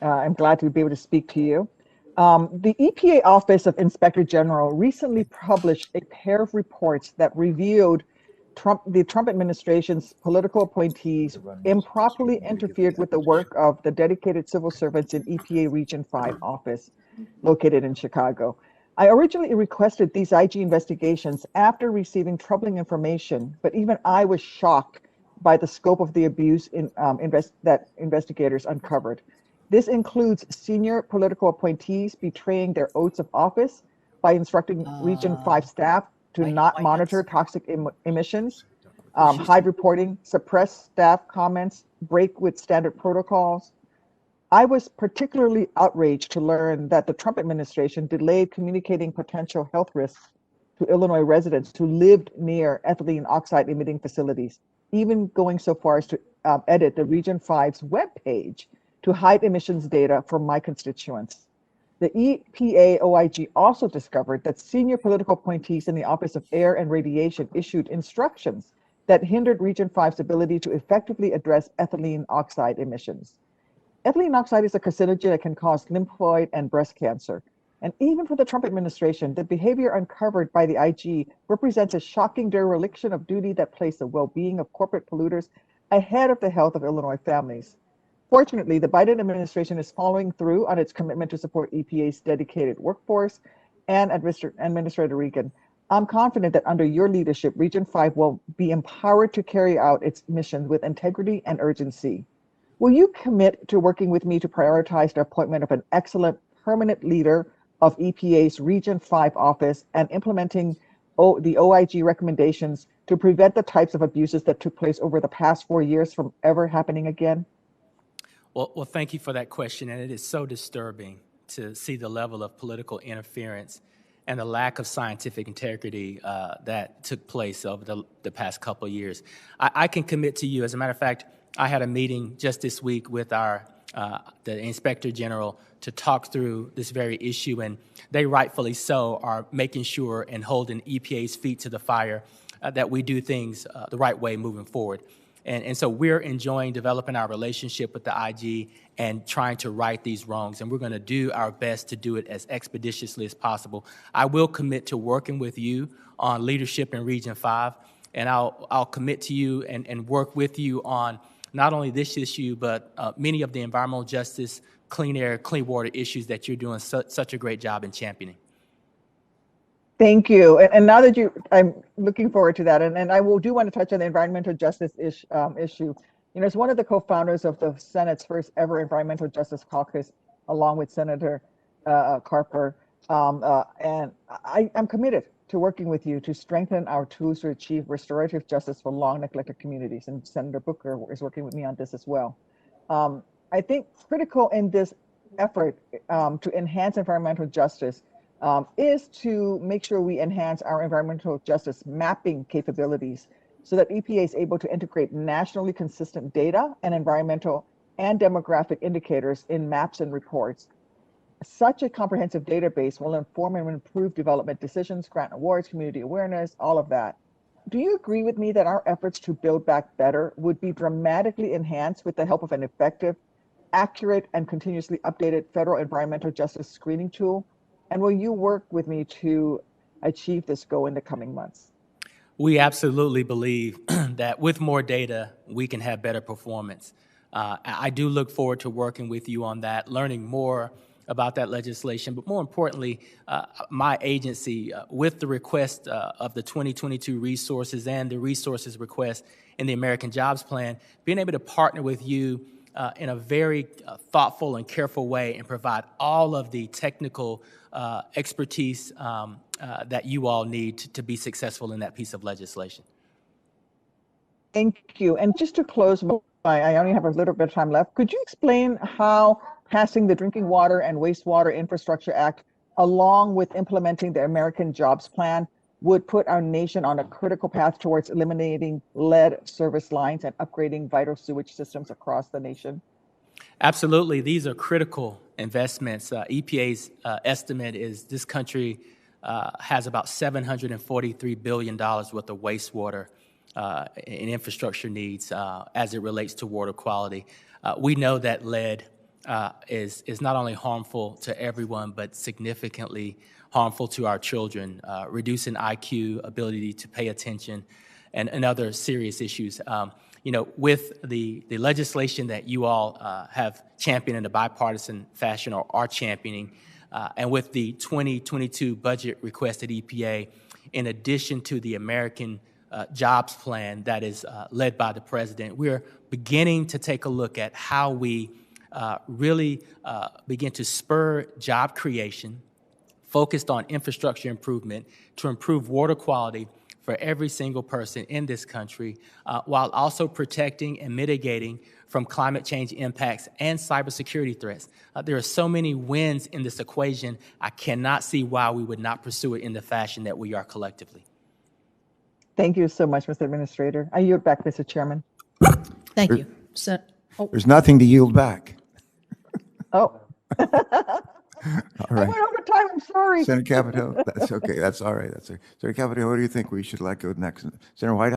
I'm glad to be able to speak to you. The EPA Office of Inspector General recently published a pair of reports that revealed the Trump administration's political appointees improperly interfered with the work of the dedicated civil servants in EPA Region 5 office located in Chicago. I originally requested these IG investigations after receiving troubling information, but even I was shocked by the scope of the abuse that investigators uncovered. This includes senior political appointees betraying their oaths of office by instructing Region 5 staff to not monitor toxic emissions, hide reporting, suppress staff comments, break with standard protocols. I was particularly outraged to learn that the Trump administration delayed communicating potential health risks to Illinois residents who lived near ethylene oxide emitting facilities, even going so far as to edit the Region 5's webpage to hide emissions data from my constituents. The EPA OIG also discovered that senior political appointees in the Office of Air and Radiation issued instructions that hindered Region 5's ability to effectively address ethylene oxide emissions. Ethylene oxide is a carcinogen that can cause lymphoid and breast cancer. And even for the Trump administration, the behavior uncovered by the IG represents a shocking dereliction of duty that placed the well-being of corporate polluters ahead of the health of Illinois families. Fortunately, the Biden administration is following through on its commitment to support EPA's dedicated workforce and Administrator Regan. I'm confident that under your leadership, Region 5 will be empowered to carry out its mission with integrity and urgency. Will you commit to working with me to prioritize the appointment of an excellent permanent leader of EPA's Region 5 office and implementing the OIG recommendations to prevent the types of abuses that took place over the past 4 years from ever happening again? Well, thank you for that question, and it is so disturbing to see the level of political interference and the lack of scientific integrity that took place over the past couple of years. I can commit to you, as a matter of fact, I had a meeting just this week with the Inspector General to talk through this very issue, and they rightfully so are making sure and holding EPA's feet to the fire that we do things the right way moving forward. And so we're enjoying developing our relationship with the IG and trying to right these wrongs, and we're going to do our best to do it as expeditiously as possible. I will commit to working with you on leadership in Region 5, and I'll commit to you and work with you on not only this issue, but many of the environmental justice, clean air, clean water issues that you're doing such a great job in championing. Thank you. And now that I'm looking forward to that. And I do want to touch on the environmental justice issue. You know, as one of the co-founders of the Senate's first ever Environmental Justice Caucus, along with Senator Carper, and I'm committed to working with you to strengthen our tools to achieve restorative justice for long neglected communities. And Senator Booker is working with me on this as well. I think critical in this effort to enhance environmental justice is to make sure we enhance our environmental justice mapping capabilities so that EPA is able to integrate nationally consistent data and environmental and demographic indicators in maps and reports. Such a comprehensive database will inform and improve development decisions, grant awards, community awareness, all of that. Do you agree with me that our efforts to build back better would be dramatically enhanced with the help of an effective, accurate, and continuously updated federal environmental justice screening tool? And will you work with me to achieve this goal in the coming months? We absolutely believe that with more data, we can have better performance. I do look forward to working with you on that, learning more about that legislation, but more importantly, my agency, with the request of the 2022 resources and the resources request in the American Jobs Plan, being able to partner with you in a very thoughtful and careful way and provide all of the technical expertise that you all need to be successful in that piece of legislation. Thank you. And just to close, I only have a little bit of time left. Could you explain how passing the Drinking Water and Wastewater Infrastructure Act, along with implementing the American Jobs Plan, would put our nation on a critical path towards eliminating lead service lines and upgrading vital sewage systems across the nation? Absolutely. These are critical investments. EPA's estimate is this country has about $743 billion worth of wastewater and infrastructure needs as it relates to water quality. We know that lead is not only harmful to everyone, but significantly harmful to our children, reducing IQ, ability to pay attention, and other serious issues. With the legislation that you all have championed in a bipartisan fashion or are championing, and with the 2022 budget request at EPA, in addition to the American Jobs Plan that is led by the president, we're beginning to take a look at how we really begin to spur job creation, focused on infrastructure improvement to improve water quality for every single person in this country, while also protecting and mitigating from climate change impacts and cybersecurity threats. There are so many wins in this equation, I cannot see why we would not pursue it in the fashion that we are collectively. Thank you so much, Mr. Administrator. I yield back, Mr. Chairman. Thank you. There's nothing to yield back. Oh. All I right. went over time, I'm sorry. Senator Capito, that's okay. That's all right. That's okay. Senator Capito, what do you think we should let go next? Senator Whitehouse?